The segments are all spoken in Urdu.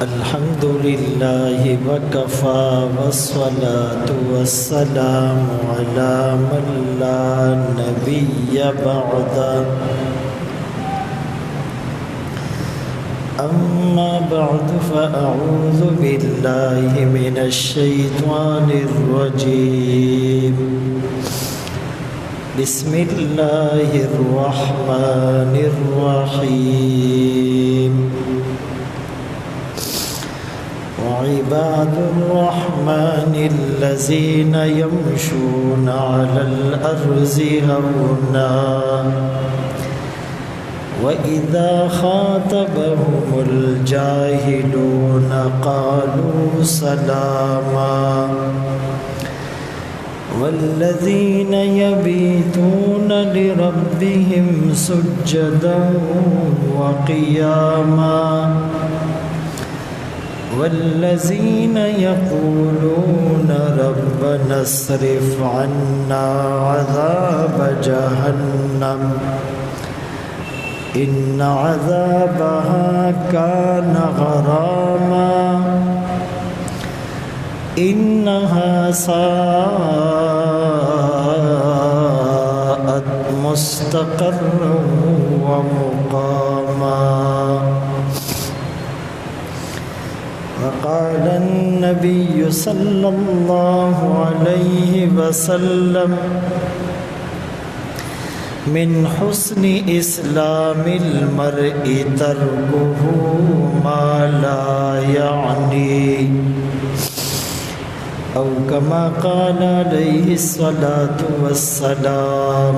الحمد لله وكفى والصلاة والسلام على من لا نبي بعده أما بعد فأعوذ بالله من الشيطان الرجيم بسم الله الرحمن الرحيم وعباد الرحمن الذين يمشون على الأرض هونا وإذا خاطبهم الجاهلون قالوا سلاما والذين يبيتون لربهم سجدا وقياما والذين يقولون ربنا اصرف عنا عذاب جهنم إن عذابها كان غراما إنها ساءت مستقرا ومقاما وقال النبي صلى الله عليه وسلم من حسن إسلام المرء تركه ما لا يعني أو كما قال عليه الصلاة والسلام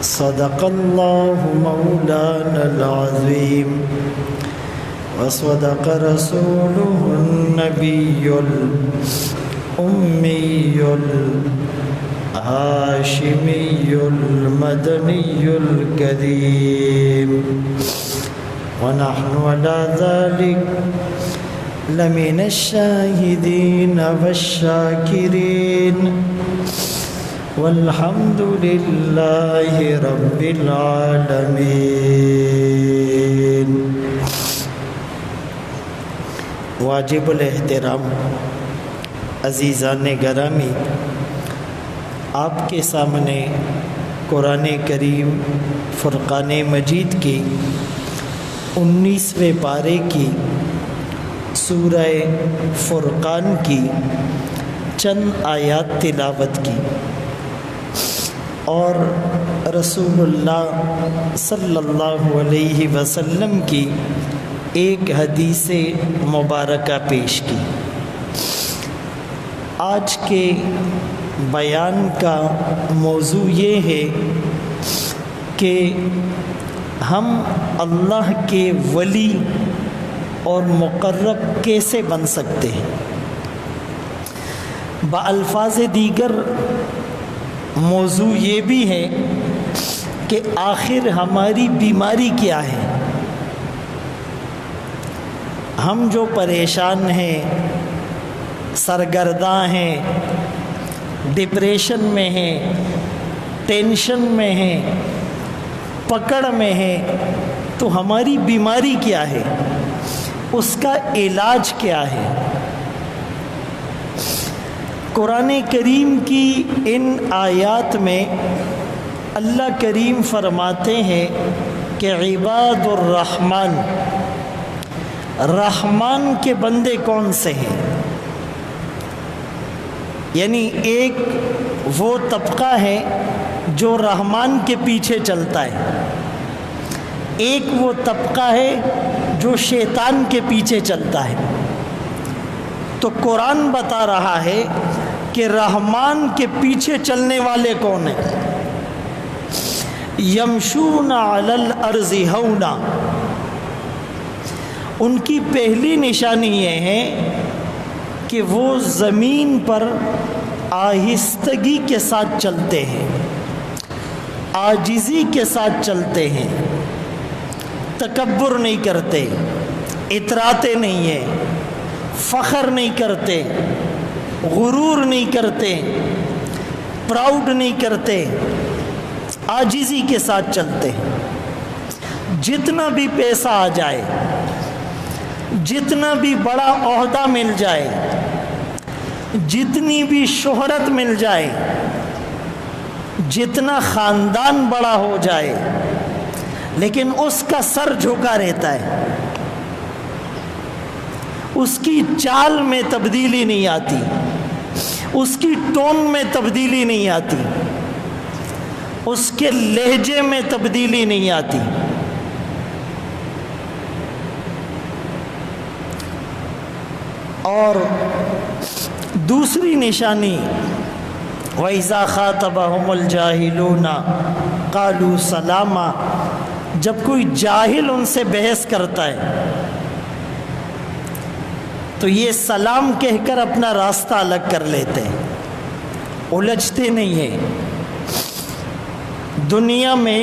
صدق الله مولانا العظيم وصدق رسوله النبي الأمي الهاشمي المدني الكريم ونحن على ذلك لمن الشاهدين والشاكرين والحمد لله رب العالمين. واجب الاحترام عزیزان گرامی، آپ کے سامنے قرآن کریم فرقان مجید کی 19ویں پارے کی سورہ فرقان کی چند آیات تلاوت کی اور رسول اللہ صلی اللہ علیہ وسلم کی ایک حدیث مبارکہ پیش کی. آج کے بیان کا موضوع یہ ہے کہ ہم اللہ کے ولی اور مقرب کیسے بن سکتے ہیں. بالفاظ دیگر موضوع یہ بھی ہے کہ آخر ہماری بیماری کیا ہے. ہم جو پریشان ہیں، سرگرداں ہیں، ڈپریشن میں ہیں، ٹینشن میں ہیں، پکڑ میں ہیں، تو ہماری بیماری کیا ہے، اس کا علاج کیا ہے. قرآن کریم کی ان آیات میں اللہ کریم فرماتے ہیں کہ عباد الرحمن، رحمان کے بندے کون سے ہیں. یعنی ایک وہ طبقہ ہے جو رحمان کے پیچھے چلتا ہے، ایک وہ طبقہ ہے جو شیطان کے پیچھے چلتا ہے. تو قرآن بتا رہا ہے کہ رحمان کے پیچھے چلنے والے کون ہیں. یمشون علی الارض ہونا، ان کی پہلی نشانی یہ ہے کہ وہ زمین پر آہستگی کے ساتھ چلتے ہیں، عاجزی کے ساتھ چلتے ہیں، تکبر نہیں کرتے، اتراتے نہیں ہیں، فخر نہیں کرتے، غرور نہیں کرتے، پراؤڈ نہیں کرتے، عاجزی کے ساتھ چلتے ہیں. جتنا بھی پیسہ آ جائے، جتنا بھی بڑا عہدہ مل جائے، جتنی بھی شہرت مل جائے، جتنا خاندان بڑا ہو جائے، لیکن اس کا سر جھکا رہتا ہے، اس کی چال میں تبدیلی نہیں آتی، اس کی ٹون میں تبدیلی نہیں آتی، اس کے لہجے میں تبدیلی نہیں آتی۔ اور دوسری نشانی وَإِذَا خَاطَبَهُمُ الْجَاهِلُونَ قَالُوا سَلَامًا، جب کوئی جاہل ان سے بحث کرتا ہے تو یہ سلام کہہ کر اپنا راستہ الگ کر لیتے ہیں، الجھتے نہیں ہیں۔ دنیا میں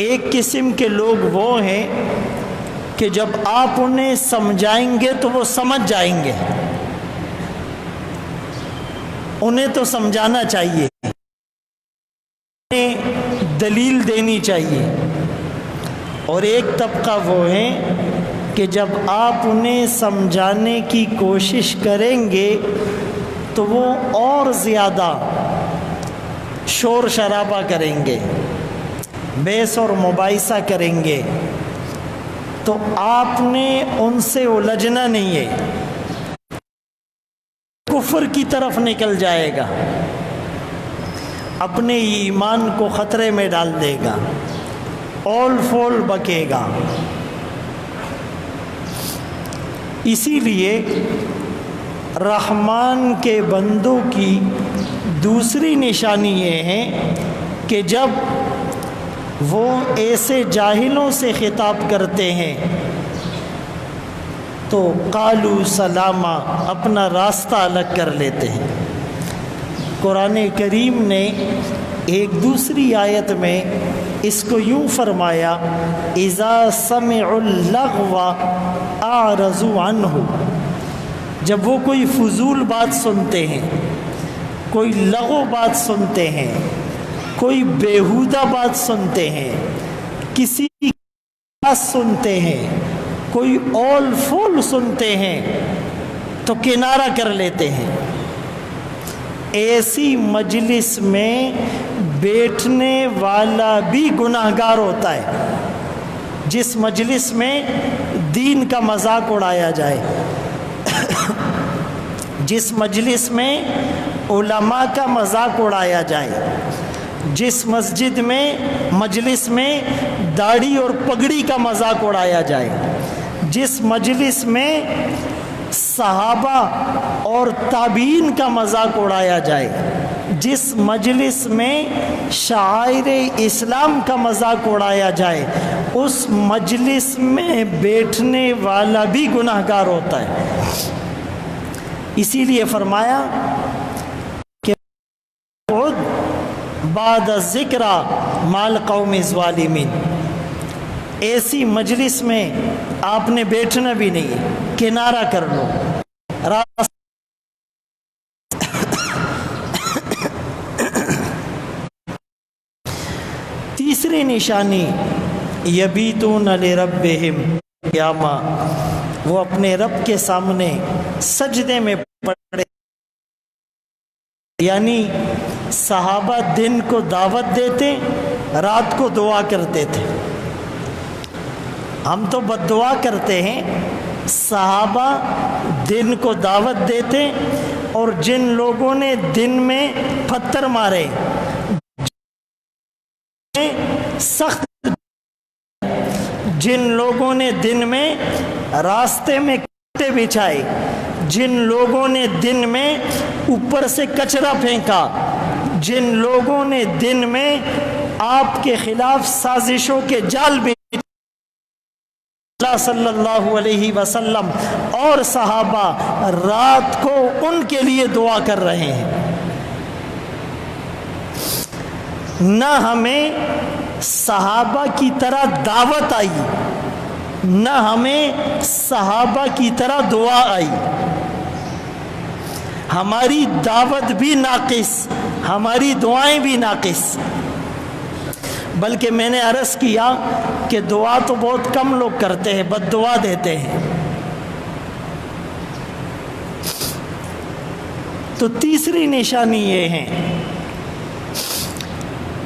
ایک قسم کے لوگ وہ ہیں کہ جب آپ انہیں سمجھائیں گے تو وہ سمجھ جائیں گے، انہیں تو سمجھانا چاہیے، انہیں دلیل دینی چاہیے۔ اور ایک طبقہ وہ ہے کہ جب آپ انہیں سمجھانے کی کوشش کریں گے تو وہ اور زیادہ شور شرابہ کریں گے، بحث اور مباحثہ کریں گے، تو آپ نے ان سے الجھنا نہیں ہے، کفر کی طرف نکل جائے گا، اپنے ایمان کو خطرے میں ڈال دے گا، اول فول بکے گا۔ اسی لیے رحمان کے بندوں کی دوسری نشانی یہ ہے کہ جب وہ ایسے جاہلوں سے خطاب کرتے ہیں تو قالوا سلاما، اپنا راستہ الگ کر لیتے ہیں۔ قرآن کریم نے ایک دوسری آیت میں اس کو یوں فرمایا اذا سمعوا اللغو اعرضوا عنہ، جب وہ کوئی فضول بات سنتے ہیں، کوئی لغو بات سنتے ہیں، کوئی بیہودہ بات سنتے ہیں، کسی کی بات سنتے ہیں، کوئی اول فول سنتے ہیں تو کنارہ کر لیتے ہیں۔ ایسی مجلس میں بیٹھنے والا بھی گناہگار ہوتا ہے، جس مجلس میں دین کا مذاق اڑایا جائے، جس مجلس میں علماء کا مذاق اڑایا جائے، جس مسجد میں مجلس میں داڑھی اور پگڑی کا مذاق اڑایا جائے، جس مجلس میں صحابہ اور تابعین کا مذاق اڑایا جائے، جس مجلس میں شعائر اسلام کا مذاق اڑایا جائے، اس مجلس میں بیٹھنے والا بھی گناہگار ہوتا ہے۔ اسی لیے فرمایا کہ بعد ذکر مال قوم الظالمین، ایسی مجلس میں آپ نے بیٹھنا بھی نہیں، کنارہ کر لو۔ تیسری نشانی یبیتون لربہم قیاما، وہ اپنے رب کے سامنے سجدے میں پڑے، یعنی صحابہ دن کو دعوت دیتے، رات کو دعا کرتے تھے۔ ہم تو بد دعا کرتے ہیں، صحابہ دن کو دعوت دیتے، اور جن لوگوں نے دن میں پتھر مارے، سخت، جن لوگوں نے دن میں راستے میں کانٹے بچھائے، جن لوگوں نے دن میں اوپر سے کچرا پھینکا، جن لوگوں نے دن میں آپ کے خلاف سازشوں کے جال بھی، اللہ صلی اللہ علیہ وسلم اور صحابہ رات کو ان کے لیے دعا کر رہے ہیں۔ نہ ہمیں صحابہ کی طرح دعوت آئی، نہ ہمیں صحابہ کی طرح دعا آئی، ہماری دعوت بھی ناقص، ہماری دعائیں بھی ناقص۔ بلکہ میں نے عرض کیا کہ دعا تو بہت کم لوگ کرتے ہیں، بد دعا دیتے ہیں۔ تو تیسری نشانی یہ ہے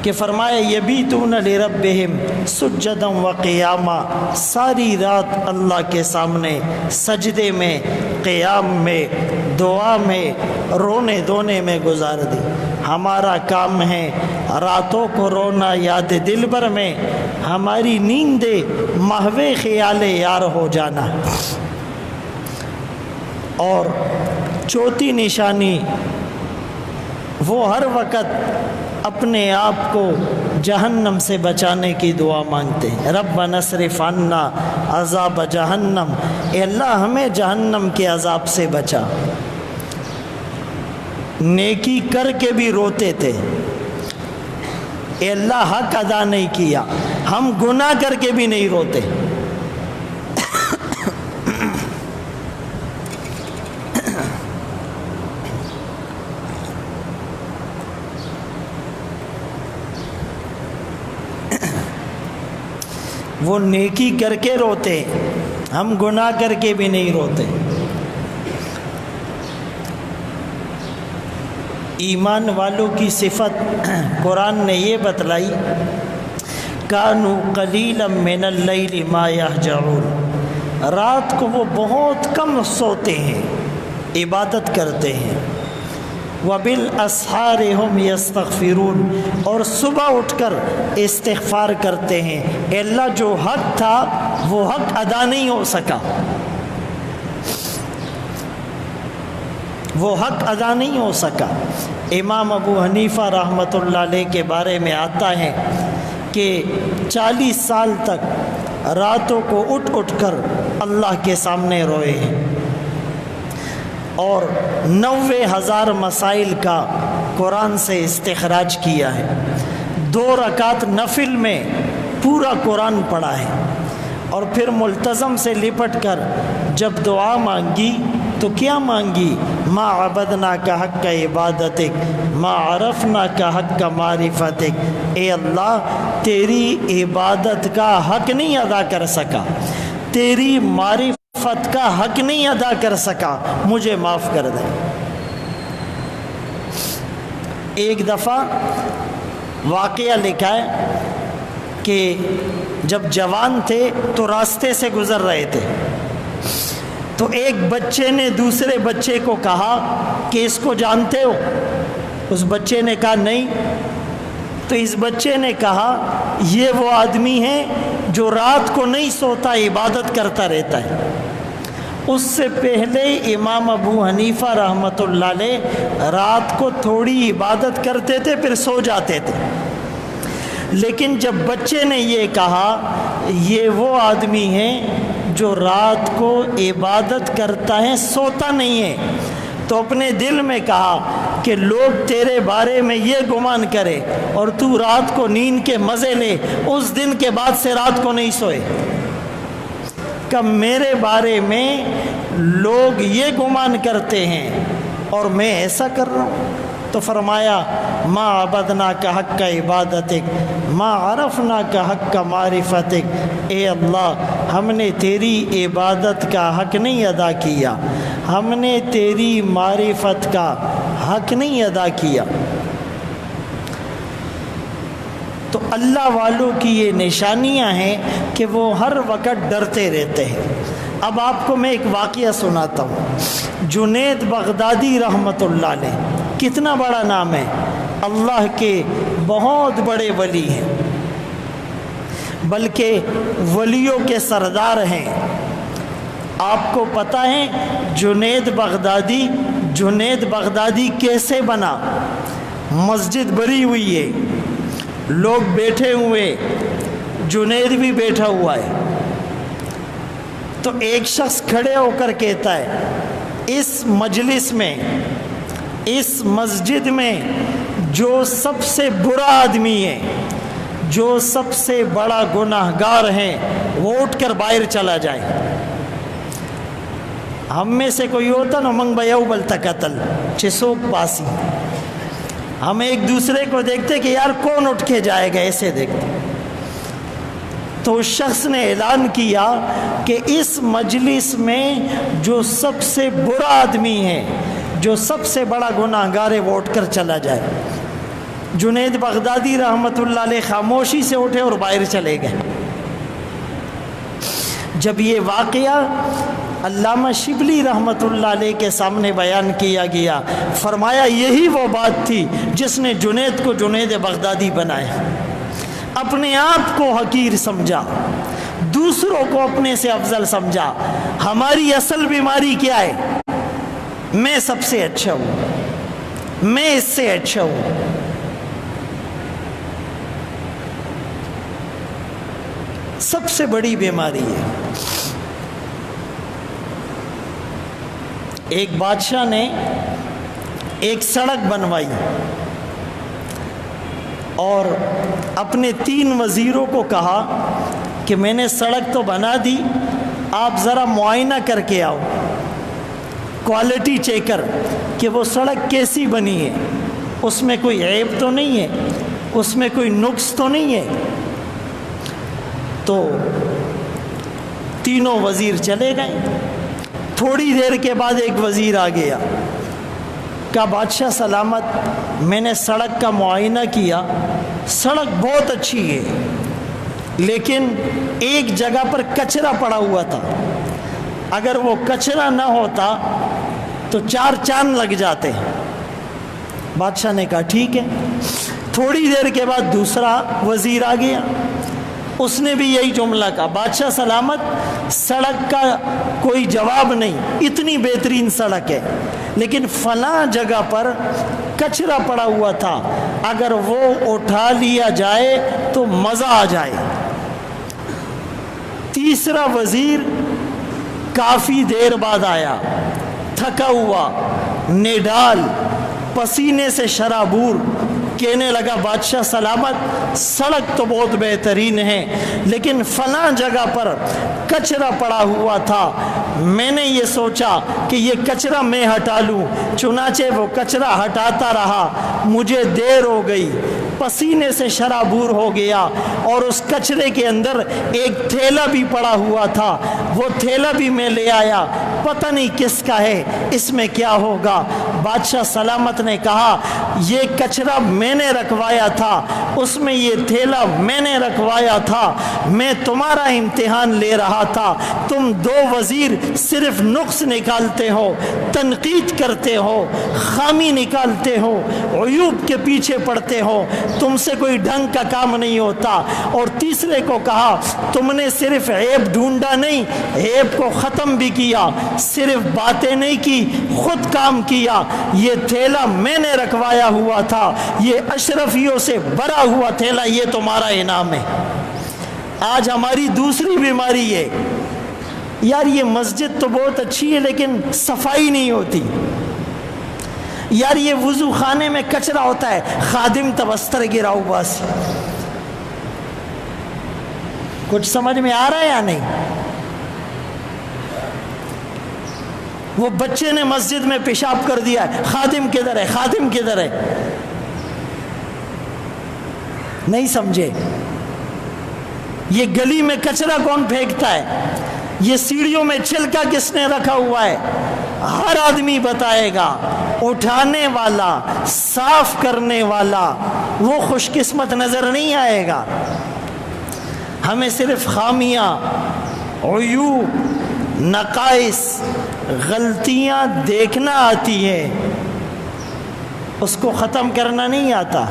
کہ فرمایا یبیتون لربہم سجدا وقیاما، ساری رات اللہ کے سامنے سجدے میں، قیام میں، دعا میں، رونے دھونے میں گزار دی۔ ہمارا کام ہے راتوں کو رونا یاد دل بھر میں، ہماری نیندیں محو خیال یار ہو جانا۔ اور چوتھی نشانی، وہ ہر وقت اپنے آپ کو جہنم سے بچانے کی دعا مانگتے ہیں۔ ربنا اصرف عنا عذاب جہنم، اے اللہ ہمیں جہنم کے عذاب سے بچا۔ نیکی کر کے بھی روتے تھے، اے اللہ حق ادا نہیں کیا، ہم گناہ کر کے بھی نہیں روتے۔ وہ نیکی کر کے روتے، ہم گناہ کر کے بھی نہیں روتے۔ ایمان والوں کی صفت قرآن نے یہ بتلائی، کانوا قلیلا من اللیل ما یہجعون، رات کو وہ بہت کم سوتے ہیں، عبادت کرتے ہیں۔ وبالاسحار هم یستغفرون، اور صبح اٹھ کر استغفار کرتے ہیں۔ اے اللہ جو حق تھا وہ حق ادا نہیں ہو سکا، وہ حق ادا نہیں ہو سکا۔ امام ابو حنیفہ رحمۃ اللہ علیہ کے بارے میں آتا ہے کہ 40 سال تک راتوں کو اٹھ اٹھ کر اللہ کے سامنے روئے ہیں، اور 90,000 مسائل کا قرآن سے استخراج کیا ہے۔ 2 رکعت نفل میں پورا قرآن پڑھا ہے، اور پھر ملتزم سے لپٹ کر جب دعا مانگی تو کیا مانگی؟ ما عبدنا کا حق کا عبادتک، ما عرفنا کا حق کا معرفتک، اے اللہ تیری عبادت کا حق نہیں ادا کر سکا، تیری معرفت کا حق نہیں ادا کر سکا، مجھے معاف کر دے۔ ایک دفعہ واقعہ لکھا ہے کہ جب جوان تھے تو راستے سے گزر رہے تھے، تو ایک بچے نے دوسرے بچے کو کہا کہ اس کو جانتے ہو؟ اس بچے نے کہا نہیں۔ تو اس بچے نے کہا یہ وہ آدمی ہے جو رات کو نہیں سوتا، عبادت کرتا رہتا ہے۔ اس سے پہلے امام ابو حنیفہ رحمۃ اللہ علیہ رات کو تھوڑی عبادت کرتے تھے پھر سو جاتے تھے، لیکن جب بچے نے یہ کہا یہ وہ آدمی ہے جو رات کو عبادت کرتا ہے سوتا نہیں ہے، تو اپنے دل میں کہا کہ لوگ تیرے بارے میں یہ گمان کرے اور تو رات کو نیند کے مزے لے، اس دن کے بعد سے رات کو نہیں سوئے، کہ میرے بارے میں لوگ یہ گمان کرتے ہیں اور میں ایسا کر رہا ہوں۔ تو فرمایا ما عبدنا کا حق کا عبادتک، ما عرفنا کا حق کا معرفتک، اے اللہ ہم نے تیری عبادت کا حق نہیں ادا کیا، ہم نے تیری معرفت کا حق نہیں ادا کیا۔ تو اللہ والوں کی یہ نشانیاں ہیں کہ وہ ہر وقت ڈرتے رہتے ہیں۔ اب آپ کو میں ایک واقعہ سناتا ہوں۔ جنید بغدادی رحمۃ اللہ علیہ، کتنا بڑا نام ہے، اللہ کے بہت بڑے ولی ہیں، بلکہ ولیوں کے سردار ہیں۔ آپ کو پتہ ہے جنید بغدادی کیسے بنا؟ مسجد بھری ہوئی ہے، لوگ بیٹھے ہوئے، جنید بھی بیٹھا ہوا ہے، تو ایک شخص کھڑے ہو کر کہتا ہے اس مجلس میں، اس مسجد میں جو سب سے برا آدمی ہے، جو سب سے بڑا گناہگار ہے، وہ اٹھ کر باہر چلا جائے۔ ہم میں سے کوئی ہوتا نا منگ بیاو بلتا قتل چسوک پاسی، ہم ایک دوسرے کو دیکھتے کہ یار کون اٹھ کے جائے گا، ایسے دیکھتے۔ تو اس شخص نے اعلان کیا کہ اس مجلس میں جو سب سے برا آدمی ہے، جو سب سے بڑا گناہگار ہے، وہ اٹھ کر چلا جائے۔ جنید بغدادی رحمۃ اللہ علیہ خاموشی سے اٹھے اور باہر چلے گئے۔ جب یہ واقعہ علامہ شبلی رحمۃ اللہ علیہ کے سامنے بیان کیا گیا، فرمایا یہی وہ بات تھی جس نے جنید کو جنید بغدادی بنایا۔ اپنے آپ کو حقیر سمجھا، دوسروں کو اپنے سے افضل سمجھا۔ ہماری اصل بیماری کیا ہے؟ میں سب سے اچھا ہوں، میں اس سے اچھا ہوں۔ سب سے بڑی بیماری ہے۔ ایک بادشاہ نے ایک سڑک بنوائی اور اپنے 3 وزیروں کو کہا کہ میں نے سڑک تو بنا دی، آپ ذرا معائنہ کر کے آؤ، کوالٹی چیکر، کہ وہ سڑک کیسی بنی ہے، اس میں کوئی عیب تو نہیں ہے، اس میں کوئی نقص تو نہیں ہے۔ تو تینوں وزیر چلے گئے۔ تھوڑی دیر کے بعد ایک وزیر آ گیا، کہا بادشاہ سلامت، میں نے سڑک کا معائنہ کیا، سڑک بہت اچھی ہے، لیکن ایک جگہ پر کچرا پڑا ہوا تھا، اگر وہ کچرا نہ ہوتا تو 4 چاند لگ جاتے۔ بادشاہ نے کہا ٹھیک ہے۔ تھوڑی دیر کے بعد دوسرا وزیر آ گیا، اس نے بھی یہی جملہ کہا، بادشاہ سلامت، سڑک کا کوئی جواب نہیں، اتنی بہترین سڑک ہے، لیکن فلاں جگہ پر کچرا پڑا ہوا تھا، اگر وہ اٹھا لیا جائے تو مزہ آ جائے۔ تیسرا وزیر کافی دیر بعد آیا، تھکا ہوا، نڈال، پسینے سے شرابور، کہنے لگا بادشاہ سلامت، سڑک تو بہت بہترین ہے، لیکن فلاں جگہ پر کچرا پڑا ہوا تھا، میں نے یہ سوچا کہ یہ کچرا میں ہٹا لوں، چنانچہ وہ کچرا ہٹاتا رہا، مجھے دیر ہو گئی، پسینے سے شرابور ہو گیا، اور اس کچرے کے اندر ایک تھیلا بھی پڑا ہوا تھا، وہ تھیلا بھی میں لے آیا، پتہ نہیں کس کا ہے، اس میں کیا ہوگا۔ بادشاہ سلامت نے کہا یہ کچرا میں نے رکھوایا تھا، اس میں یہ تھیلا میں نے رکھوایا تھا، میں تمہارا امتحان لے رہا تھا، تم 2 وزیر صرف نقص نکالتے ہو، تنقید کرتے ہو، خامی نکالتے ہو، عیوب کے پیچھے پڑتے ہو، تم سے کوئی ڈھنگ کا کام نہیں ہوتا۔ اور تیسرے کو کہا تم نے صرف عیب ڈھونڈا نہیں، عیب کو ختم بھی کیا، صرف باتیں نہیں کی، خود کام کیا، یہ تھیلا میں نے رکھوایا ہوا تھا، یہ اشرفیوں سے بھرا ہوا تھیلا، یہ تمہارا انعام ہے۔ آج ہماری دوسری بیماری ہے، یار یہ مسجد تو بہت اچھی ہے لیکن صفائی نہیں ہوتی، یار یہ وضو خانے میں کچرا ہوتا ہے، خادم تبستر گراؤ بس۔ کچھ سمجھ میں آ رہا ہے یا نہیں؟ وہ بچے نے مسجد میں پیشاب کر دیا ہے، خادم کدھر ہے، خادم کدھر ہے؟ نہیں سمجھے؟ یہ گلی میں کچرا کون پھینکتا ہے؟ یہ سیڑھیوں میں چھلکا کس نے رکھا ہوا ہے؟ ہر آدمی بتائے گا، اٹھانے والا، صاف کرنے والا وہ خوش قسمت نظر نہیں آئے گا۔ ہمیں صرف خامیاں، عیوب، نقائص، غلطیاں دیکھنا آتی ہے، اس کو ختم کرنا نہیں آتا۔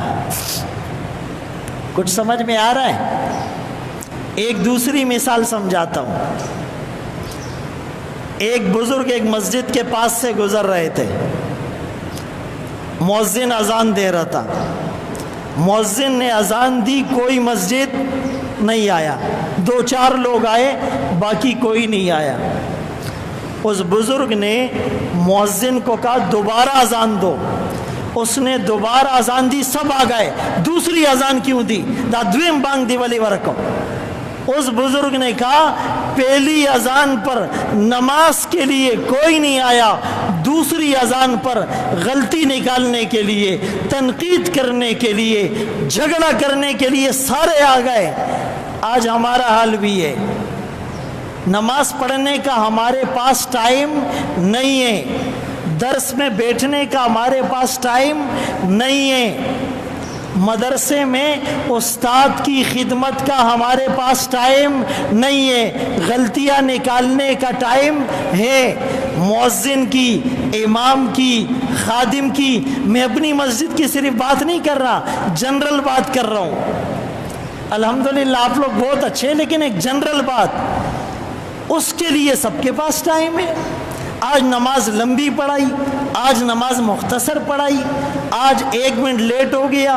کچھ سمجھ میں آ رہا ہے؟ ایک دوسری مثال سمجھاتا ہوں۔ ایک بزرگ ایک مسجد کے پاس سے گزر رہے تھے، مؤذن اذان دے رہا تھا، مؤذن نے اذان دی، کوئی مسجد نہیں آیا، 2-4 لوگ آئے، باقی کوئی نہیں آیا۔ اس بزرگ نے مؤذن کو کہا دوبارہ اذان دو، اس نے دوبارہ اذان دی، سب آ گئے، دوسری اذان کیوں دی؟ دا دویم بانگ دی ولی ورکو۔ اس بزرگ نے کہا پہلی اذان پر نماز کے لیے کوئی نہیں آیا، دوسری اذان پر غلطی نکالنے کے لیے، تنقید کرنے کے لیے، جھگڑا کرنے کے لیے سارے آ گئے۔ آج ہمارا حال بھی ہے، نماز پڑھنے کا ہمارے پاس ٹائم نہیں ہے، درس میں بیٹھنے کا ہمارے پاس ٹائم نہیں ہے، مدرسے میں استاد کی خدمت کا ہمارے پاس ٹائم نہیں ہے، غلطیاں نکالنے کا ٹائم ہے، مؤذن کی، امام کی، خادم کی، میں اپنی مسجد کی صرف بات نہیں کر رہا، جنرل بات کر رہا ہوں۔ الحمدللہ آپ لوگ بہت اچھے ہیں، لیکن ایک جنرل بات، اس کے لیے سب کے پاس ٹائم ہے۔ آج نماز لمبی پڑھائی، آج نماز مختصر پڑھائی، آج 1 منٹ لیٹ ہو گیا،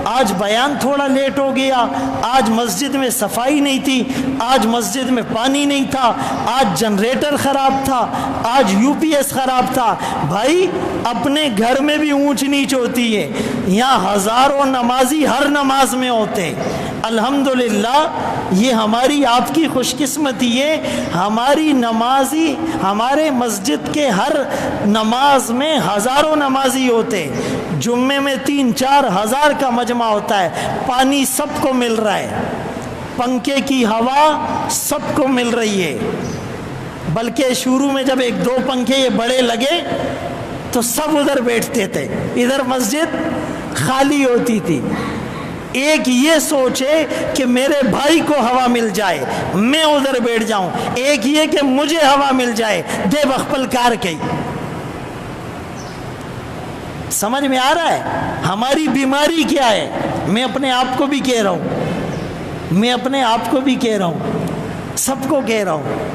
آج بیان تھوڑا لیٹ ہو گیا، آج مسجد میں صفائی نہیں تھی، آج مسجد میں پانی نہیں تھا، آج جنریٹر خراب تھا، آج UPS خراب تھا۔ بھائی اپنے گھر میں بھی اونچ نیچ ہوتی ہے، یہاں ہزاروں نمازی ہر نماز میں ہوتے۔ الحمدللہ یہ ہماری آپ کی خوش قسمتی ہے، ہماری نمازی ہمارے مسجد کے ہر نماز میں ہزاروں نمازی ہوتے، جمعے میں 3-4 ہزار کا مجمع ہوتا ہے، پانی سب کو مل رہا ہے، پنکھے کی ہوا سب کو مل رہی ہے، بلکہ شروع میں جب 1-2 پنکھے یہ بڑے لگے تو سب ادھر بیٹھتے تھے، ادھر مسجد خالی ہوتی تھی۔ ایک یہ سوچے کہ میرے بھائی کو ہوا مل جائے میں ادھر بیٹھ جاؤں، ایک یہ کہ مجھے ہوا مل جائے دے بخپل کار کی۔ سمجھ میں آ رہا ہے ہماری بیماری کیا ہے؟ میں اپنے آپ کو بھی کہہ رہا ہوں، میں اپنے آپ کو بھی کہہ رہا ہوں، سب کو کہہ رہا ہوں،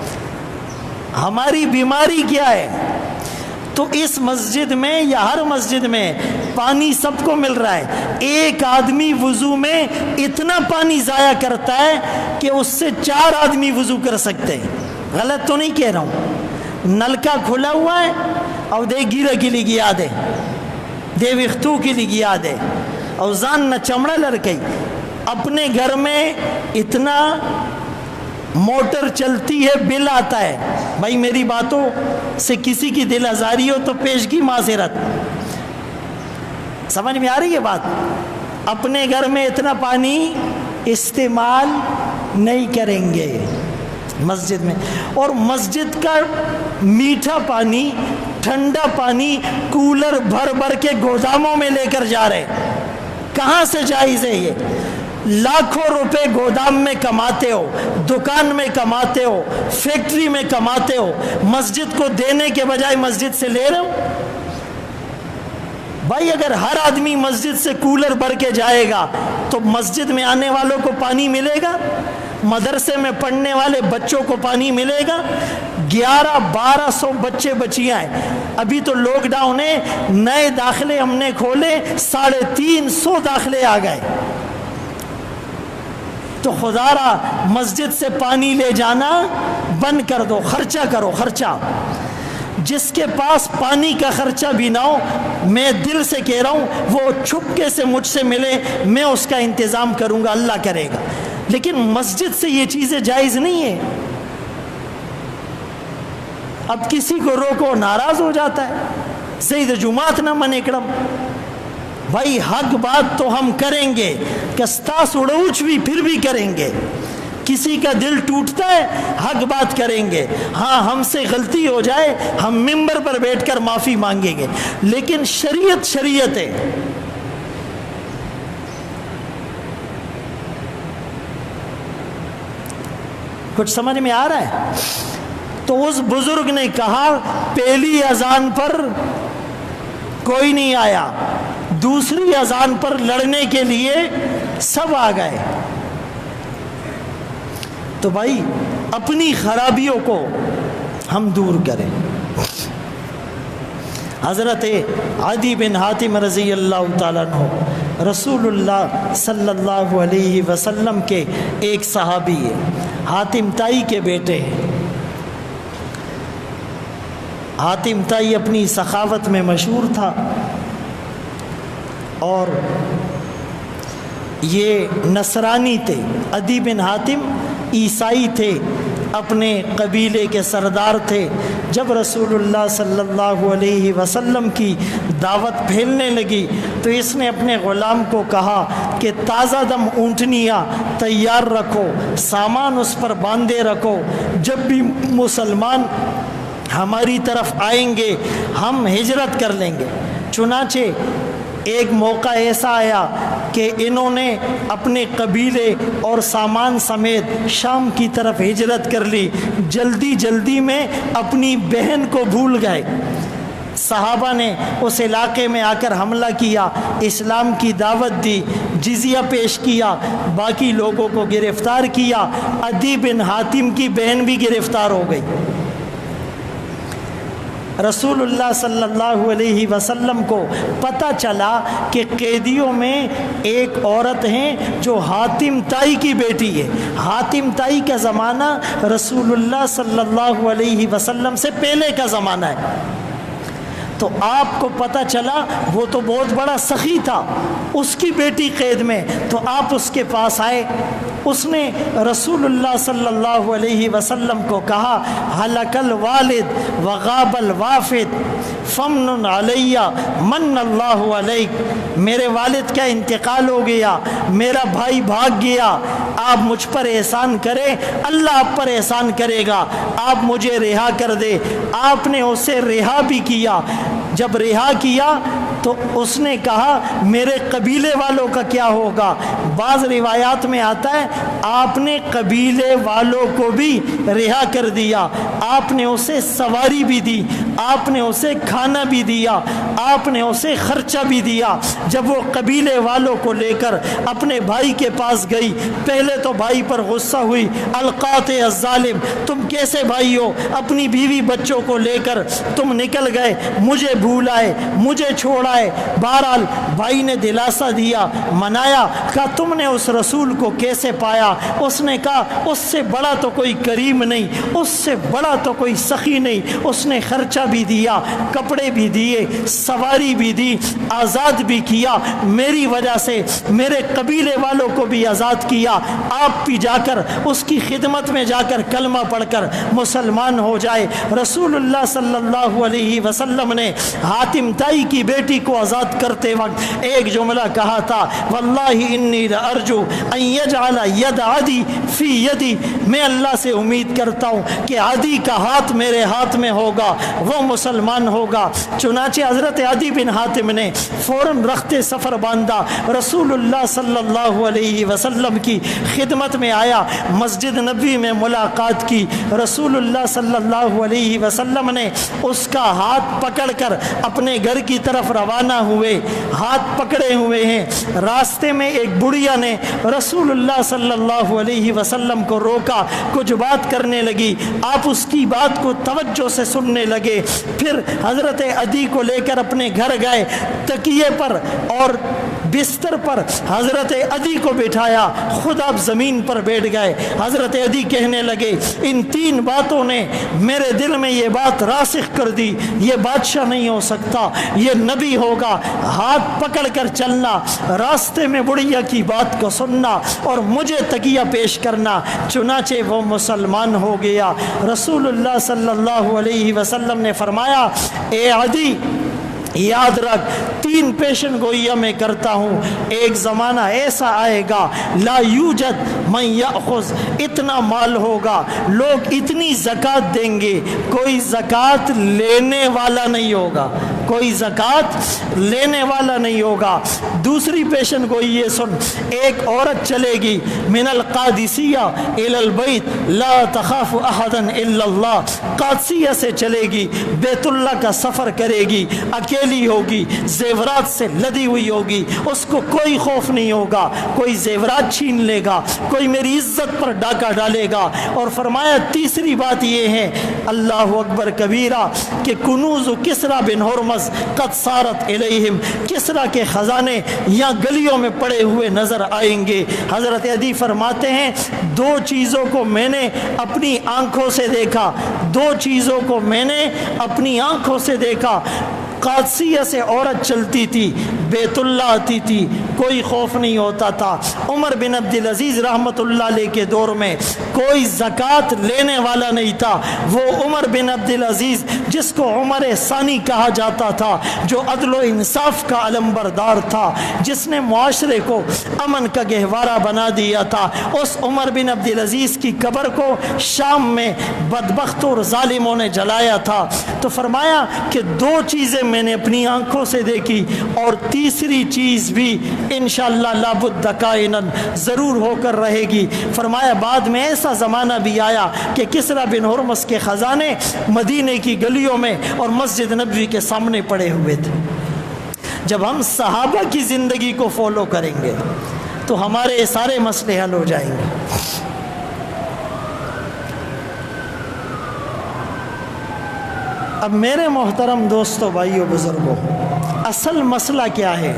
ہماری بیماری کیا ہے؟ تو اس مسجد میں یا ہر مسجد میں پانی سب کو مل رہا ہے، ایک آدمی وضو میں اتنا پانی ضائع کرتا ہے کہ اس سے 4 آدمی وضو کر سکتے ہیں۔ غلط تو نہیں کہہ رہا ہوں، نل کا کھلا ہوا ہے اور دے گیرا کی لی گیا دے دے وختو کی لی گیا دے اور زان نہ چمڑا لڑکئی۔ اپنے گھر میں اتنا موٹر چلتی ہے، بل آتا ہے، بھائی میری باتوں سے کسی کی دل آزاری ہو تو پیشگی معذرت۔ سمجھ میں آ رہی ہے بات؟ اپنے گھر میں اتنا پانی استعمال نہیں کریں گے مسجد میں، اور مسجد کا میٹھا پانی، ٹھنڈا پانی کولر بھر بھر کے گوداموں میں لے کر جا رہے، کہاں سے جائز ہے یہ؟ لاکھوں روپے گودام میں کماتے ہو، دکان میں کماتے ہو، فیکٹری میں کماتے ہو، مسجد کو دینے کے بجائے مسجد سے لے رہے ہو۔ بھائی اگر ہر آدمی مسجد سے کولر بھر کے جائے گا تو مسجد میں آنے والوں کو پانی ملے گا، مدرسے میں پڑھنے والے بچوں کو پانی ملے گا۔ 1100-1200 بچے بچیاں ہیں، ابھی تو لاک ڈاؤن ہے، نئے داخلے ہم نے کھولے، 350 داخلے آ گئے۔ تو خدا را مسجد سے پانی لے جانا بند کر دو، خرچہ کرو، خرچہ۔ جس کے پاس پانی کا خرچہ بھی نہ ہو، میں دل سے کہہ رہا ہوں وہ چھپکے سے مجھ سے ملے، میں اس کا انتظام کروں گا، اللہ کرے گا، لیکن مسجد سے یہ چیزیں جائز نہیں ہیں۔ اب کسی کو روکو ناراض ہو جاتا ہے، زید جمعات نہ من اکڑم۔ بھائی حق بات تو ہم کریں گے، کستاس اڑوچ بھی پھر بھی کریں گے، کسی کا دل ٹوٹتا ہے حق بات کریں گے، ہاں ہم سے غلطی ہو جائے ہم ممبر پر بیٹھ کر معافی مانگیں گے، لیکن شریعت شریعت ہے۔ کچھ سمجھ میں آ رہا ہے؟ تو اس بزرگ نے کہا پہلی اذان پر کوئی نہیں آیا، دوسری اذان پر لڑنے کے لیے سب آ گئے۔ تو بھائی اپنی خرابیوں کو ہم دور کریں۔ حضرت عدی بن حاتم رضی اللہ تعالیٰ عنہ رسول اللہ صلی اللہ علیہ وسلم کے ایک صحابی ہے، حاتم تائی کے بیٹے ہیں۔ حاتم تائی اپنی سخاوت میں مشہور تھا، اور یہ نصرانی تھے، عدی بن حاتم عیسائی تھے، اپنے قبیلے کے سردار تھے۔ جب رسول اللہ صلی اللہ علیہ وسلم کی دعوت پھیلنے لگی تو اس نے اپنے غلام کو کہا کہ تازہ دم اونٹنیاں تیار رکھو، سامان اس پر باندھے رکھو، جب بھی مسلمان ہماری طرف آئیں گے ہم ہجرت کر لیں گے۔ چنانچہ ایک موقع ایسا آیا کہ انہوں نے اپنے قبیلے اور سامان سمیت شام کی طرف ہجرت کر لی۔ جلدی جلدی میں اپنی بہن کو بھول گئے۔ صحابہ نے اس علاقے میں آ کر حملہ کیا، اسلام کی دعوت دی، جزیہ پیش کیا، باقی لوگوں کو گرفتار کیا۔ عدی بن حاتم کی بہن بھی گرفتار ہو گئی۔ رسول اللہ صلی اللہ علیہ وسلم کو پتہ چلا کہ قیدیوں میں ایک عورت ہیں جو حاتم تائی کی بیٹی ہے۔ حاتم تائی کا زمانہ رسول اللہ صلی اللہ علیہ وسلم سے پہلے کا زمانہ ہے۔ تو آپ کو پتہ چلا وہ تو بہت بڑا سخی تھا، اس کی بیٹی قید میں، تو آپ اس کے پاس آئے۔ اس نے رسول اللہ صلی اللہ علیہ وسلم کو کہا ہلک الوالد وغاب الوافد فمن علی من اللہ علیک، میرے والد کا انتقال ہو گیا، میرا بھائی بھاگ گیا، آپ مجھ پر احسان کرے، اللہ آپ پر احسان کرے گا، آپ مجھے رہا کر دے۔ آپ نے اسے رہا بھی کیا۔ جب رہا کیا تو اس نے کہا میرے قبیلے والوں کا کیا ہوگا؟ بعض روایات میں آتا ہے آپ نے قبیلے والوں کو بھی رہا کر دیا، آپ نے اسے سواری بھی دی، آپ نے اسے کھانا بھی دیا، آپ نے اسے خرچہ بھی دیا۔ جب وہ قبیلے والوں کو لے کر اپنے بھائی کے پاس گئی، پہلے تو بھائی پر غصہ ہوئی، القاطع الظالم، تم کیسے بھائی ہو؟ اپنی بیوی بچوں کو لے کر تم نکل گئے، مجھے بھول آئے، مجھے چھوڑ آئے۔ بہرحال بھائی نے دلاسا دیا، منایا، کہا تم نے اس رسول کو کیسے پایا؟ اس نے کہا اس سے بڑا تو کوئی کریم نہیں، اس سے بڑا تو کوئی سخی نہیں، اس نے خرچہ بھی دیا، کپڑے بھی دیے، سواری بھی دی، آزاد بھی کیا، میری وجہ سے میرے قبیلے والوں کو بھی آزاد کیا۔ آپ بھی جا کر اس کی خدمت میں جا کر کلمہ پڑھ کر مسلمان ہو جائے۔ رسول اللہ صلی اللہ علیہ وسلم نے حاتم تائی کی بیٹی کو آزاد کرتے وقت ایک جملہ کہا تھا، واللہ انی لارجو ان یجعل ید عدی فی یدی، میں اللہ سے امید کرتا ہوں کہ عدی کا ہاتھ میرے ہاتھ میں ہوگا، وہ مسلمان ہوگا۔ چنانچہ حضرت عدی بن حاتم نے فوراً رخت سفر باندھا، رسول اللہ صلی اللہ علیہ وسلم کی خدمت میں آیا، مسجد نبوی میں ملاقات کی۔ رسول اللہ صلی اللہ علیہ وسلم نے اس کا ہاتھ پکڑ کر اپنے گھر کی طرف روانہ ہوئے، ہاتھ پکڑے ہوئے ہیں۔ راستے میں ایک بڑھیا نے رسول اللہ صلی اللہ علیہ وسلم کو روکا، کچھ بات کرنے لگی، آپ اس کی بات کو توجہ سے سننے لگے۔ پھر حضرت عدی کو لے کر اپنے گھر گئے، تکیے پر اور بستر پر حضرت عدی کو بٹھایا، خود آپ زمین پر بیٹھ گئے۔ حضرت عدی کہنے لگے ان تین باتوں نے میرے دل میں یہ بات راسخ کر دی، یہ بادشاہ نہیں ہو سکتا، یہ نبی ہوگا۔ ہاتھ پکڑ کر چلنا، راستے میں بڑھیا کی بات کو سننا اور مجھے تکیہ پیش کرنا۔ چنانچہ وہ مسلمان ہو گیا۔ رسول اللہ صلی اللہ علیہ وسلم نے فرمایا اے عدی یاد رکھ، تین پیشن گوئیاں میں کرتا ہوں، ایک زمانہ ایسا آئے گا لا یوجد من یأخذ، اتنا مال ہوگا، لوگ اتنی زکوٰۃ دیں گے، کوئی زکوٰۃ لینے والا نہیں ہوگا، کوئی زکوٰۃ لینے والا نہیں ہوگا۔ دوسری پیشن گوئی یہ سن، ایک عورت چلے گی من القادسیہ الی البیت لا تخاف احدا الا اللہ، قادسیہ سے چلے گی، بیت اللہ کا سفر کرے گی، اکیلی ہوگی، زیورات سے لدی ہوئی ہوگی، اس کو کوئی خوف نہیں ہوگا، کوئی زیورات چھین لے گا، کوئی میری عزت پر ڈاکہ ڈالے گا۔ اور فرمایا تیسری بات یہ ہے اللہ اکبر کبیرہ کہ کنوز کسریٰ بن ہرمز قد صارت الیہم، کسریٰ کے خزانے یہاں گلیوں میں پڑے ہوئے نظر آئیں گے۔ حضرت عدی فرماتے ہیں دو چیزوں کو میں نے اپنی آنکھوں سے دیکھا، دو چیزوں کو میں نے اپنی آنکھوں سے دیکھا، قادسیہ سے عورت چلتی تھی، بیت اللہ آتی تھی، کوئی خوف نہیں ہوتا تھا۔ عمر بن عبدالعزیز رحمۃ اللہ علیہ کے دور میں کوئی زکوٰۃ لینے والا نہیں تھا۔ وہ عمر بن عبدالعزیز جس کو عمر ثانی کہا جاتا تھا، جو عدل و انصاف کا علمبردار تھا، جس نے معاشرے کو امن کا گہوارہ بنا دیا تھا، اس عمر بن عبدالعزیز کی قبر کو شام میں بدبخت اور ظالموں نے جلایا تھا۔ تو فرمایا کہ دو چیزیں میں نے اپنی آنکھوں سے دیکھی، اور تیسری چیز بھی انشاءاللہ لابد کائنن ضرور ہو کر رہے گی۔ فرمایا بعد میں ایسا زمانہ بھی آیا کہ کسریٰ بن ہرمز کے خزانے مدینے کی گلیوں میں اور مسجد نبوی کے سامنے پڑے ہوئے تھے۔ جب ہم صحابہ کی زندگی کو فالو کریں گے تو ہمارے سارے مسئلے حل ہو جائیں گے۔ اب میرے محترم دوستو، بھائیو، بزرگوں، اصل مسئلہ کیا ہے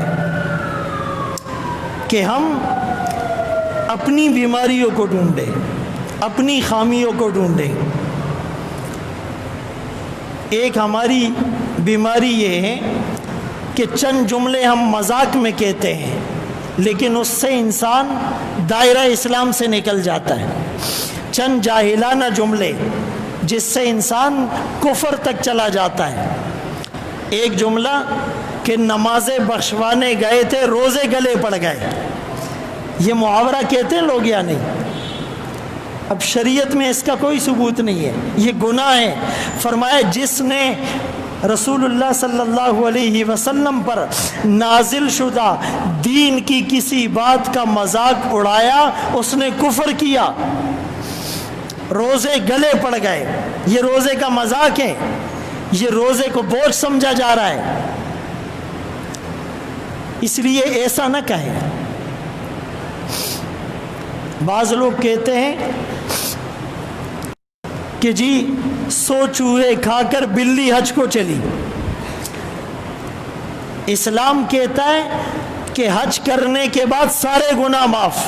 کہ ہم اپنی بیماریوں کو ڈھونڈیں، اپنی خامیوں کو ڈھونڈیں۔ ایک ہماری بیماری یہ ہے کہ چند جملے ہم مذاق میں کہتے ہیں، لیکن اس سے انسان دائرہ اسلام سے نکل جاتا ہے۔ چند جاہلانہ جملے جس سے انسان کفر تک چلا جاتا ہے۔ ایک جملہ کہ نمازیں بخشوانے گئے تھے، روزے گلے پڑ گئے، یہ محاورہ کہتے ہیں لوگ یا نہیں؟ اب شریعت میں اس کا کوئی ثبوت نہیں ہے، یہ گناہ ہے۔ فرمایا جس نے رسول اللہ صلی اللہ علیہ وسلم پر نازل شدہ دین کی کسی بات کا مذاق اڑایا، اس نے کفر کیا۔ روزے گلے پڑ گئے، یہ روزے کا مذاق ہے، یہ روزے کو بوجھ سمجھا جا رہا ہے، اس لیے ایسا نہ کہیں۔ بعض لوگ کہتے ہیں کہ جی 100 چوہے کھا کر بلی حج کو چلی۔ اسلام کہتا ہے کہ حج کرنے کے بعد سارے گناہ معاف۔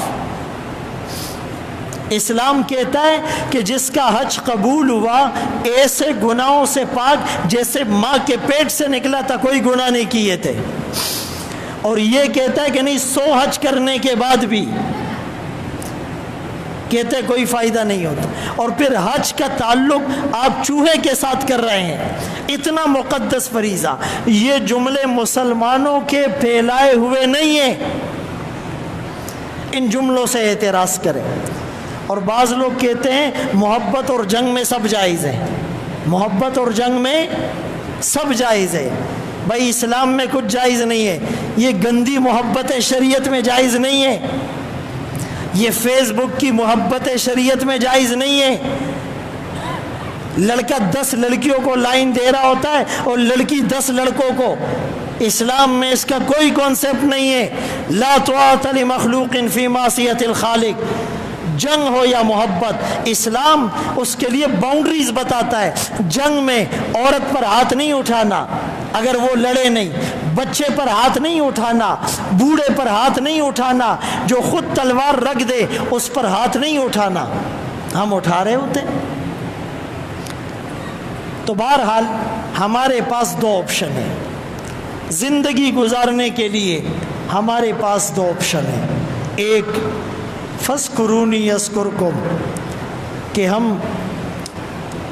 اسلام کہتا ہے کہ جس کا حج قبول ہوا ایسے گناہوں سے پاک جیسے ماں کے پیٹ سے نکلا تھا، کوئی گناہ نہیں کیے تھے۔ اور یہ کہتا ہے کہ نہیں 100 حج کرنے کے بعد بھی، کہتے کوئی فائدہ نہیں ہوتا۔ اور پھر حج کا تعلق آپ چوہے کے ساتھ کر رہے ہیں، اتنا مقدس فریضہ۔ یہ جملے مسلمانوں کے پھیلائے ہوئے نہیں ہیں، ان جملوں سے اعتراض کریں۔ اور بعض لوگ کہتے ہیں محبت اور جنگ میں سب جائز ہے، محبت اور جنگ میں سب جائز ہے۔ بھائی اسلام میں کچھ جائز نہیں ہے، یہ گندی محبت شریعت میں جائز نہیں ہے، یہ فیس بک کی محبت شریعت میں جائز نہیں ہے۔ لڑکا 10 لڑکیوں کو لائن دے رہا ہوتا ہے اور لڑکی 10 لڑکوں کو، اسلام میں اس کا کوئی کانسیپٹ نہیں ہے۔ لا طاعۃ لمخلوق فی معصیۃ الخالق، جنگ ہو یا محبت، اسلام اس کے لیے باؤنڈریز بتاتا ہے۔ جنگ میں عورت پر ہاتھ نہیں اٹھانا اگر وہ لڑے نہیں، بچے پر ہاتھ نہیں اٹھانا، بوڑھے پر ہاتھ نہیں اٹھانا، جو خود تلوار رکھ دے اس پر ہاتھ نہیں اٹھانا۔ ہم اٹھا رہے ہوتے۔ تو بہرحال ہمارے پاس 2 آپشن ہیں زندگی گزارنے کے لیے، ہمارے پاس 2 آپشن ہیں۔ ایک فَاذْكُرُونِي يَذْكُرْكُمْ، کہ ہم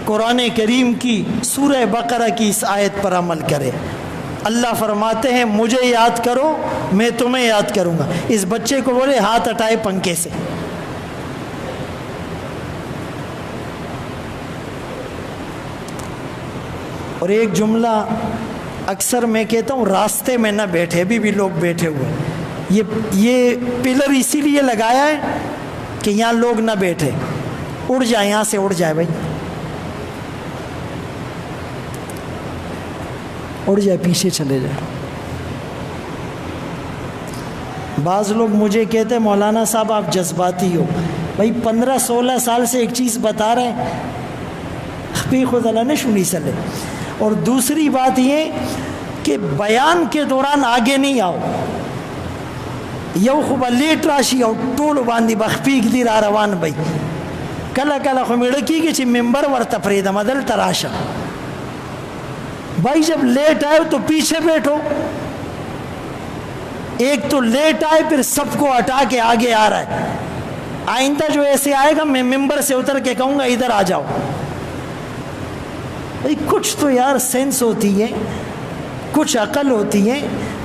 قرآن کریم کی سورہ بقرہ کی اس آیت پر عمل کریں۔ اللہ فرماتے ہیں مجھے یاد کرو میں تمہیں یاد کروں گا۔ اس بچے کو بولے ہاتھ ہٹائے پنکھے سے۔ اور ایک جملہ اکثر میں کہتا ہوں، راستے میں نہ بیٹھے، ابھی بھی لوگ بیٹھے ہوئے، یہ پلر اسی لیے لگایا ہے کہ یہاں لوگ نہ بیٹھے، اڑ جائے، یہاں سے اڑ جائے، بھائی اڑ جائے، پیچھے چلے جائے۔ بعض لوگ مجھے کہتے ہیں مولانا صاحب آپ جذباتی ہو۔ بھائی 15-16 سال سے ایک چیز بتا رہے ہیں، خبی خود اللہ نے سنی سلے۔ اور دوسری بات یہ کہ بیان کے دوران آگے نہیں آؤ، یو خوب لیٹ راشی او ټولو باندې بخپیک دی را روان بھئی، کله کله خو میړه کېږي چې ممبر ورته پرېږدم دلته راشه، بھائی جب لیٹ آئے تو پیچھے بیٹھو. ایک تو لیٹ آئے پھر سب کو ہٹا کے آگے آ رہا ہے. آئندہ جو ایسے آئے گا میں ممبر سے اتر کے کہوں گا ادھر آ جاؤ. بھائی کچھ تو یار سینس ہوتی ہے, کچھ عقل ہوتی ہے.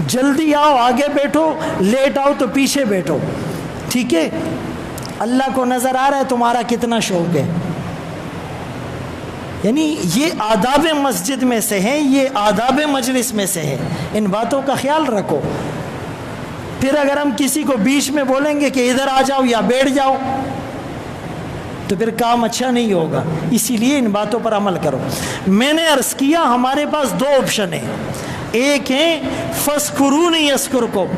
جلدی آؤ آگے بیٹھو, لیٹ آؤ تو پیچھے بیٹھو. ٹھیک ہے, اللہ کو نظر آ رہا ہے تمہارا کتنا شوق ہے. یعنی یہ آداب مسجد میں سے ہے, یہ آداب مجلس میں سے ہے. ان باتوں کا خیال رکھو. پھر اگر ہم کسی کو بیچ میں بولیں گے کہ ادھر آ جاؤ یا بیٹھ جاؤ تو پھر کام اچھا نہیں ہوگا. اسی لیے ان باتوں پر عمل کرو. میں نے عرض کیا ہمارے پاس دو آپشن ہیں. ایک ہے فَاذْكُرُونِي يَذْكُرْكُمْ,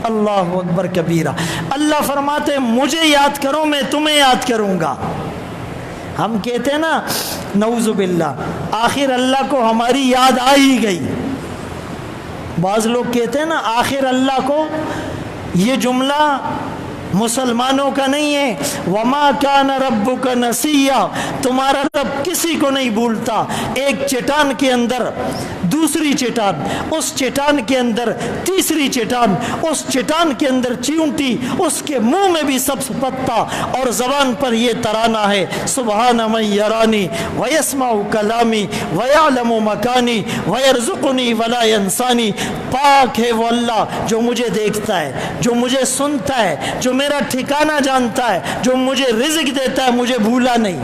اللہ اکبر کبیرہ. اللہ فرماتے ہیں مجھے یاد کرو میں تمہیں یاد کروں گا. ہم کہتے ہیں نا نعوذ باللہ آخر اللہ کو ہماری یاد آ ہی گئی. بعض لوگ کہتے ہیں نا آخر اللہ کو. یہ جملہ مسلمانوں کا نہیں ہے. وما کان ربک نسیا, تمہارا رب کسی کو نہیں بھولتا. ایک چٹان کے اندر دوسری چٹان, اس چٹان کے اندر تیسری چٹان, اس چٹان کے اندر چیونٹی, اس کے منہ میں بھی سبز پتا, اور زبان پر یہ ترانہ ہے سبحان من یرانی ویسمع کلامی ویعلم مکانی ویرزقنی ولا ینسانی. پاک ہے وہ اللہ جو مجھے دیکھتا ہے, جو مجھے سنتا ہے, جو میرا ٹھکانہ جانتا ہے, جو مجھے رزق دیتا ہے, مجھے بھولا نہیں.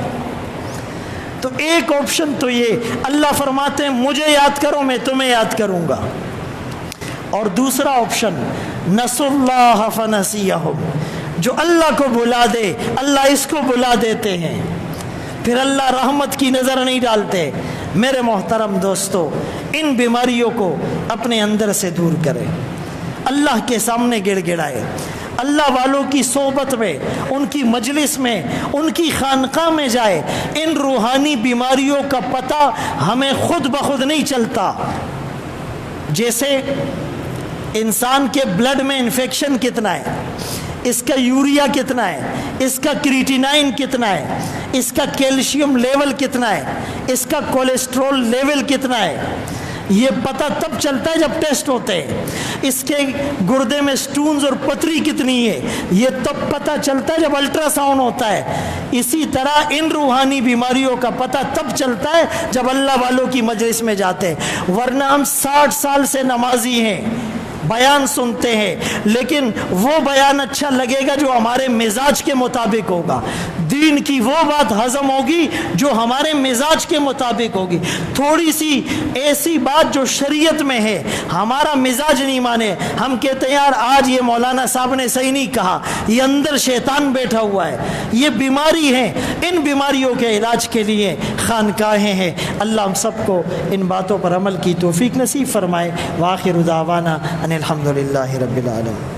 تو ایک آپشن تو یہ اللہ فرماتے ہیں مجھے یاد کرو میں تمہیں یاد کروں گا. اور دوسرا آپشن نسوا اللہ فنسیہم, جو اللہ کو بلا دے اللہ اس کو بلا دیتے ہیں, پھر اللہ رحمت کی نظر نہیں ڈالتے. میرے محترم دوستو, ان بیماریوں کو اپنے اندر سے دور کریں, اللہ کے سامنے گڑ گڑائے, اللہ والوں کی صحبت میں, ان کی مجلس میں, ان کی خانقاہ میں جائے. ان روحانی بیماریوں کا پتہ ہمیں خود بخود نہیں چلتا. جیسے انسان کے بلڈ میں انفیکشن کتنا ہے, اس کا یوریا کتنا ہے, اس کا کریٹینائن کتنا ہے, اس کا کیلشیم لیول کتنا ہے, اس کا کولیسٹرول لیول کتنا ہے, یہ پتہ تب چلتا ہے جب ٹیسٹ ہوتے ہیں. اس کے گردے میں سٹونز اور پتری کتنی ہے, یہ تب پتہ چلتا ہے جب الٹرا ساؤنڈ ہوتا ہے. اسی طرح ان روحانی بیماریوں کا پتہ تب چلتا ہے جب اللہ والوں کی مجلس میں جاتے ہیں. ورنہ ہم 60 سال سے نمازی ہیں, بیان سنتے ہیں, لیکن وہ بیان اچھا لگے گا جو ہمارے مزاج کے مطابق ہوگا. دین کی وہ بات ہضم ہوگی جو ہمارے مزاج کے مطابق ہوگی. تھوڑی سی ایسی بات جو شریعت میں ہے ہمارا مزاج نہیں مانے, ہم کہتے ہیں یار آج یہ مولانا صاحب نے صحیح نہیں کہا, یہ اندر شیطان بیٹھا ہوا ہے. یہ بیماری ہے. ان بیماریوں کے علاج کے لیے خانقاہیں ہیں. اللہ ہم سب کو ان باتوں پر عمل کی توفیق نصیب فرمائے. وآخر دعوانا ان الحمدللہ رب العالمین.